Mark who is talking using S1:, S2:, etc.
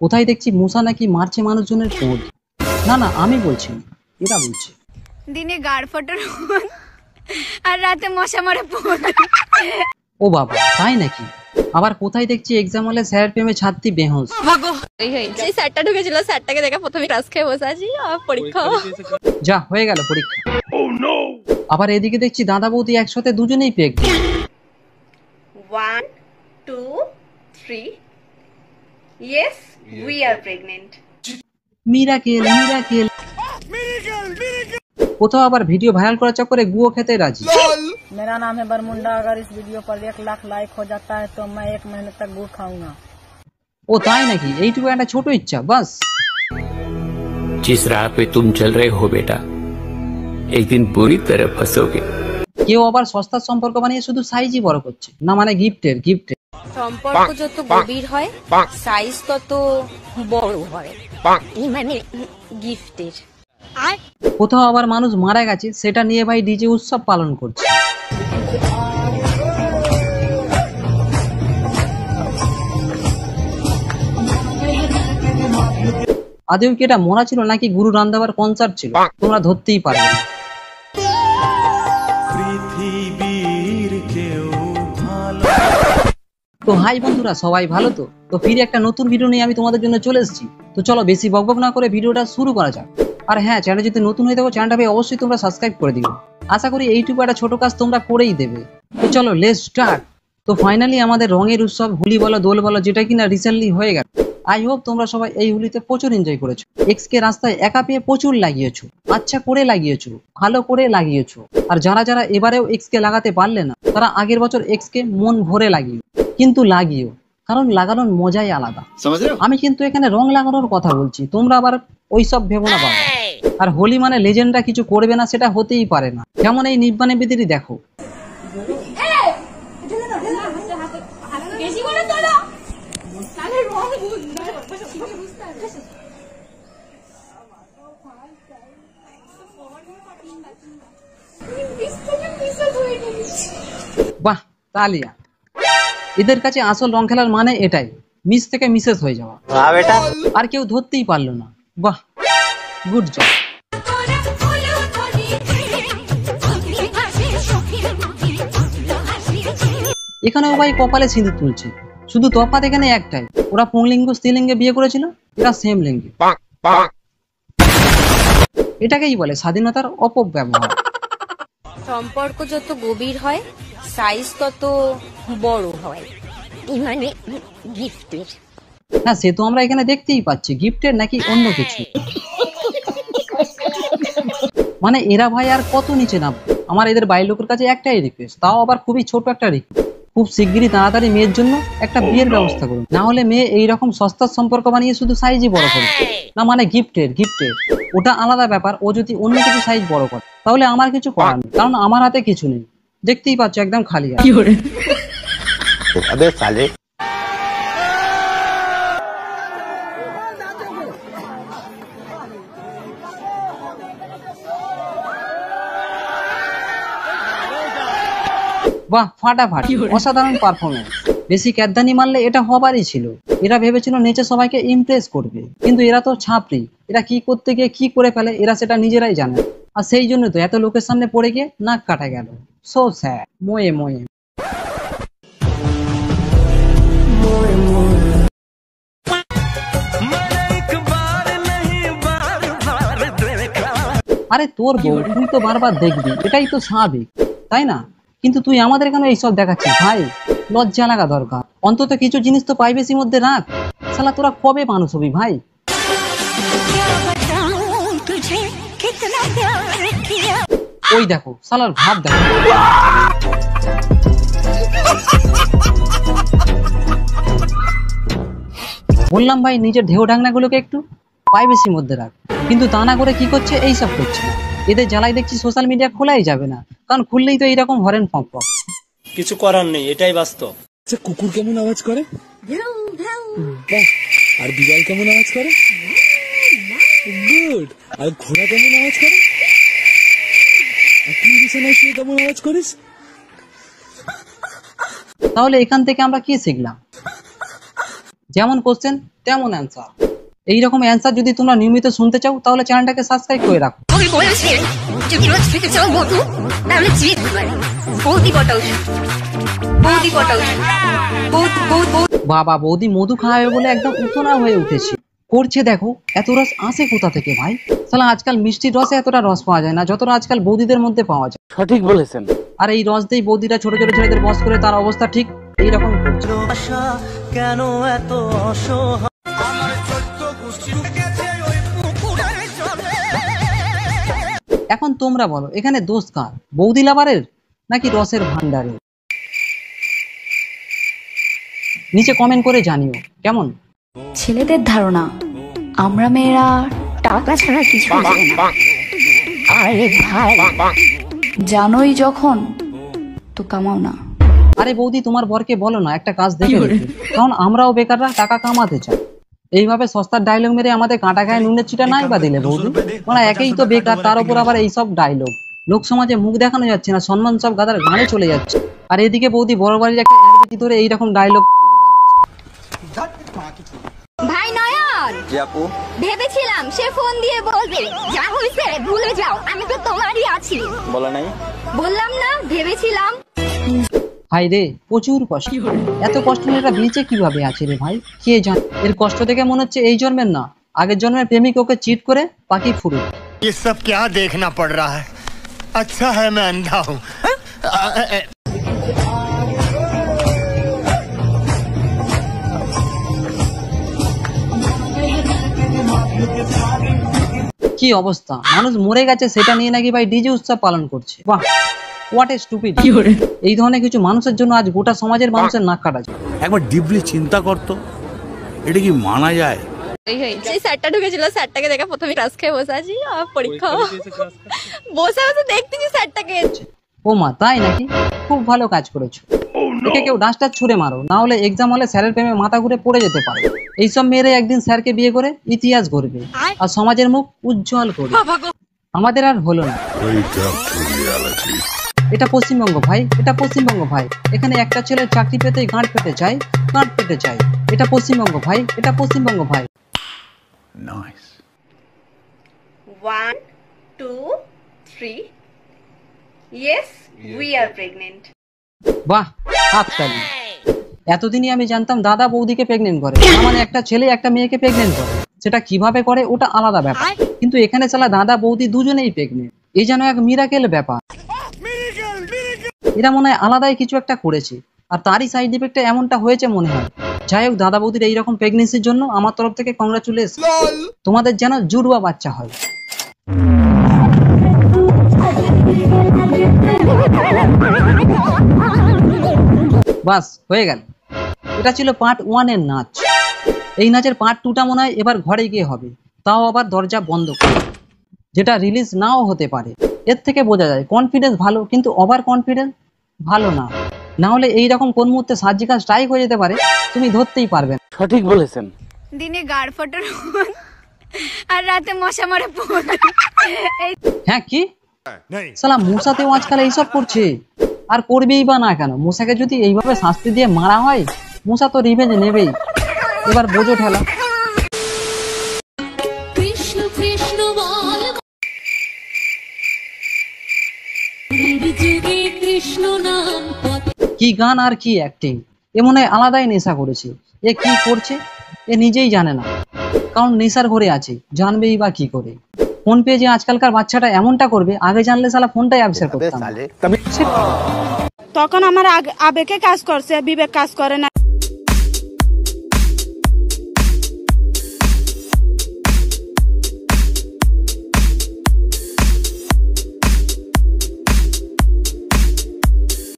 S1: কোথায় দেখছি মূষা নাকি মারছে মানুষজনের পোদ। না না আমি বলছি না, এরা বলছে।
S2: দিনে গাড় ফটার আর রাতে মশা মারে পোদ।
S1: ও বাবা তাই নাকি? আবার কোথায় দেখছি এক্সাম হলে স্যার প্রেমে ছাত্রী বেহোস।
S2: সেই স্যারটা ঢুকেছিল, স্যারটাকে দেখে প্রথমে ক্লাস খেয়ে বসে আছি, পরীক্ষা
S1: যা হয়ে গেল পরীক্ষা। আবার এদিকে দেখছি দাদা বৌদি একসাথে দুজনেই pregnant.
S2: 1 2 3 Yes, we are pregnant.
S1: Miracle miracle. কোথাও আবার ভিডিও ভাইরাল করার চক্করে গুয়ো খেতে রাজি।
S3: मेरा नाम है बरमुंडा, अगर इस वीडियो पर 1 लाख लाइक हो जाता है तो मैं 1 महीने तक गुड़ खाऊंगा।
S1: ও তাই নাকি? এইটুকু একটা ছোট ইচ্ছা বাস।
S4: जिस राह पे तुम चल रहे हो बेटा, एक दिन बुरी तरह फंसोगे।
S1: কেউ আবার সস্তার সম্পর্ক বানিয়ে শুধু সাইজই বড় করছে, না মানে গিফটের।
S2: সম্পর্ক যত গভীর হয় সাইজ তত বড় হয়, মানে গিফটের।
S1: কোথাও আবার মানুষ মারা গেছে, সেটা নিয়ে ভাই ডিজে উৎসব পালন করছে। আদেও কি এটা মরা ছিল নাকি গুরু রান্ধাবার কনসার্ট ছিল, তোমরা ধরতেই পারবে না। তো হাই বন্ধুরা, সবাই ভালো তো? তো ফিরে একটা নতুন ভিডিও নিয়ে আমি তোমাদের জন্য চলে এসেছি। তো চলো বেশি বকবক না করে ভিডিওটা শুরু করা যাক। আর হ্যাঁ, চ্যানেল যদি নতুন হয়ে থাকো চ্যানেলটাকে অবশ্যই তোমরা সাবস্ক্রাইব করে দিও। আশা করি এইটুকু একটা ছোট কাজ তোমরা করেই দেবে। তো চলো লেটস স্টার্ট। তো ফাইনালি আমাদের রঙের উৎসব হোলি বলো দোল বলো যেটা কিনা রিসেন্টলি হয়ে গেল। আই হোপ তোমরা সবাই এই হোলিতে প্রচুর এনজয় করেছো। এক্স কে রাস্তায় একা পেয়ে প্রচুর লাগিয়েছো, আচ্ছা করে লাগিয়েছো, ভালো করে লাগিয়েছো। আর যারা যারা এবারেও এক্স কে লাগাতে পারলে না, তারা আগের বছর এক্স কে মন ভরে লাগিও, কিন্তু লাগিও, কারণ লাগানোর মজাই আলাদা। আমি কিন্তু এখানে রং লাগানোর কথা বলছি, তোমরা আবার ওইসব ভেবো না বাবা। আর হোলি মানে লেজেন্ডরা কিছু করবে না সেটা হতেই পারে না। যেমন এই নিব্বানে বেদিরি দেখো, বাহ তালিয়া। এদের কাছে আসল রং খেলার মানে এটাই, মিস থেকে মিসেস হয়ে যাওয়া। আর কেউ ধরতেই পারলো না। বাহ গুড জব। এখানেও ভাই কপালে সিঁদুর তুলছে, শুধু তফাৎ এখানে একটাই, ওরা পুংলিঙ্গ স্ত্রীলিঙ্গে বিয়ে করেছিল, এরা সেম লিঙ্গে। এটাকেই বলে স্বাধীনতার অপব্যবহার।
S2: সম্পর্ক যত গভীর হয় সাইজ তত বড় হয়, মানে গিফটের।
S1: হ্যাঁ সে তো আমরা এখানে দেখতেই পাচ্ছি, গিফটের নাকি অন্য কিছু। মানে এরা ভাই আর কত নিচে নামবে। আমার এদের বাড়ির লোকের কাছে একটাই রিকোয়েস্ট, তাও আবার খুবই ছোট একটা রিকোয়েস্ট, খুব শিগগিরই তাড়াতাড়ি মেয়ের জন্য একটা বিয়ের ব্যবস্থা করুন, না হলে মেয়ে এইরকম সস্তার সম্পর্ক বানিয়ে শুধু সাইজই বড় করে। না মানে গিফটের ওটা আলাদা ব্যাপার, ও যদি অন্য কিছু সাইজ বড় করে তাহলে আমার কিছু করার নেই, কারণ আমার হাতে কিছু নেই। দেখতেই পাচ্ছ একদম খালি। বাহ ফাটাফাটি, অসাধারণ পারফরমেন্স। বেশি ক্যাদানি মারলে এটা হবারই ছিল। এরা ভেবেছিল নেচে সবাইকে ইমপ্রেস করবে, কিন্তু এরা তো ছাপরি। এরা কি করতে গিয়ে কি করে ফেলে এরা সেটা নিজেরাই জানে। আর সেই জন্য তো এত লোকের সামনে পড়ে গিয়ে নাক কাটা গেল। So sad. মোয়ে মোয়ে। আরে তোর বউ, তুই তো বারবার দেখবি, এটাই তো স্বাভাবিক তাই না? কিন্তু তুই আমাদের কেন এইসব দেখাচ্ছিস ভাই? লজ্জা লাগা দরকার, অন্তত কিছু জিনিস তো প্রাইভেসির মধ্যে রাখ। শালা তোরা কবে মানুষ হবি ভাই? ওই দেখো শালার ভাব দেখো। বললাম ভাই নিজের ঢেউ ঢাকনা গুলোকে একটু প্রাইভেসির মধ্যে রাখ, কিন্তু তা না করে কি করছে এইসব করছে। এদের জ্বালাই দেখছি সোশ্যাল মিডিয়া খোলাই যাবে না, কারণ খুললেই তো এইরকম হরেন ফক।
S5: কিছু করার নেই, এটাই বাস্তব।
S6: আচ্ছা কুকুর কেমন আওয়াজ করে? আর বিড়াল কেমন আওয়াজ করে? গুড। আর ঘোড়া কেমন আওয়াজ করে? আর তুই বিছানায় শুয়ে কেমন আওয়াজ করিস?
S1: তাহলে এখান থেকে আমরা কি শিখলাম? যেমন কোশ্চেন তেমন অ্যান্সার। এইরকম অ্যান্সার যদি তোমরা নিয়মিত শুনতে চাও তাহলে চ্যানেলটাকে সাবস্ক্রাইব করে রাখো।
S2: তুমি বলেছি যদি রোজ খেতে চাও মধু তাহলে জিততে পারি। বৌদি কটা উচিত, বৌদি কটা উচিত,
S1: বাবা বৌদি মধু খাওয়াবে বলে একদম উতলা হয়ে উঠেছে। করছে দেখো, এত রস আসে কোথা থেকে ভাই? সালা আজকাল মিষ্টির রসে এতটা রস পাওয়া যায় না যতটা আজকাল বৌদিদের মধ্যে পাওয়া যায়।
S7: সঠিক বলেছেন।
S1: আর এই রস দিয়ে বৌদিরা ছোট ছোট ছেলেদের বস করে তার অবস্থা ঠিক এইরকম করছে। এখন তোমরা বলো এখানে দোষ কার, বৌদি লাভারের নাকি রসের ভান্ডারের? নিচে কমেন্ট করে জানিও কেমন।
S8: ছেলেদের ধারণা আমরা মেয়েরা টাকা ছাড়া কিছু জানি না। আরে ভাই জানোই যখন তো কামাও না।
S1: আরে বৌদি তোমার বরকে বলো না একটা কাজ দেখে দিতে, কারণ আমরাও বেকাররা টাকা কামাতে চাই। এইভাবে সস্তার ডায়লগ মেরে আমাদের কাঁটা গায়ে নুনের চিটা নাই বা দিলে বৌদি, মানে একেই তো বেকার, তার উপর আবার এইসব ডায়লগ। লোক সমাজে মুখ দেখানো যাচ্ছে না, সম্মান সব গাদার ঘাড়ে চলে যাচ্ছে। আর এদিকে বৌদি বড় বাড়ির একটা এড়বেটি ধরে এইরকম ডায়লগ।
S2: ভাই নয়ন, ভেবেছিলাম সে ফোন দিয়ে বলবে যা হয়েছে ভুলে যাও, আমি তো তোমারই আছি।
S5: বলা নাই,
S2: বললাম না, ভেবেছিলাম।
S1: ভাই রে প্রচুর কষ্ট, এত কষ্ট নিয়ে এটা বেঁচে কিভাবে আছে রে ভাই, কে জানে। এর কষ্ট দেখে মনে হচ্ছে এই জন্মের না, আগের জন্মের প্রেমিক ওকে চিট করে পাখি ফুরু।
S9: ये सब क्या देखना पड़ रहा है? अच्छा है मैं अंधा हूँ।
S1: কি অবস্থা, মানুষ মরে গেছে সেটা নিয়ে নাকি ভাই ডিজে উৎসব পালন করছে। বাহ, হোয়াট এ স্টুপিড। এই ধরনের কিছু মানুষের জন্য আজ গোটা সমাজের মানুষের নাক কাটা যায়।
S10: একবার ডিপলি চিন্তা করতো, এটা কি মানা যায়?
S2: সেই স্যারটা ঢুকেছিল, স্যারটাকে দেখে প্রথমে ক্লাস খেয়ে বসে আছি। পরীক্ষা বসে বসে দেখতেছি স্যারটাকে।
S1: ও মা, তাই নাকি? খুব ভালো কাজ করেছো। একে কেউ ডাস্টার ছুঁড়ে মারো, না হলে এক্সাম হলে স্যারের প্রেমে মাথা ঘুরে পড়ে যেতে পারে। এইসব মেয়েরা একদিন স্যারকে বিয়ে করে ইতিহাস গড়বে আর সমাজের মুখ উজ্জ্বল করবে। আমাদের আর হলো না। এটা পশ্চিমবঙ্গ ভাই, এটা পশ্চিমবঙ্গ ভাই। এখানে একটা ছেলে চাকরি পেতেই গাঁট পেতে চায়, গাঁট পেতে চায়। এটা পশ্চিমবঙ্গ ভাই, এটা পশ্চিমবঙ্গ ভাই।
S10: Nice.
S11: 1 2 3 Yes, we are pregnant.
S1: বাহ, হাততালি। এতদিনই আমি জানতাম দাদা বৌদিকে প্রেগনেন্ট করে, মানে একটা ছেলে একটা মেয়েকে প্রেগনেন্ট করে। সেটা কিভাবে করে ওটা আলাদা ব্যাপার, কিন্তু এখানে সালা দাদা বৌদি দুজনেই প্রেগনেন্ট। এই যেন এক মিরাকেল ব্যাপার। এরা মনে হয় আলাদাই কিছু একটা করেছে, আর তারই সাইড ইফেক্টে এমনটা হয়েছে মনে হয়। যাই হোক, দাদা বৌদির এইরকম প্রেগনেন্সির জন্য আমার তরফ থেকে কংগ্রাচুলেশন। তোমাদের যেন জুড়ুয়া বাচ্চা হয়। বাস হয়ে গেল। এটা ছিল পার্ট 1 এর নাচ। এই নাচের পার্ট 2টা মনে হয় এবার ঘরে গিয়ে হবে, তাও আবার দরজা বন্ধ করে, যেটা রিলিজ নাও হতে পারে। এর থেকে বোঝা যায় কনফিডেন্স ভালো, কিন্তু ওভার কনফিডেন্স ভালো না। না হলে এইরকম কোন মুহূর্তে সার্জিক্যাল স্ট্রাইক হয়ে যেতে পারে তুমি ধরতেই পারবে না।
S7: সঠিক বলেছেন।
S2: দিনে গাড় ফটার আর রাতে মশা মারে পোদ।
S1: হ্যাঁ কি সালা, মশাতেও আজকাল এইসব করছে। আর করবেই বা না কেন? মশাকে যদি এইভাবে শাস্তি দিয়ে মারা হয়, মশা তো রিভেঞ্জ নেবেই। এবার বোঝো ঠেলা। কি গান আর কি অ্যাক্টিং, এ মনে হয় আলাদাই নেশা করেছে। এ কি করছে এ নিজেই জানে না, কারণ নেশার ঘরে আছে, জানবেই বা কি করে। ফোন পেয়ে যে আজকালকার বাচ্চাটা এমনটা করবে, আগে জানলে সালা ফোনটাই আবিষ্কার করতাম।
S3: তখন আমার আবেগে কাজ করছে, বিবেক কাজ করে না।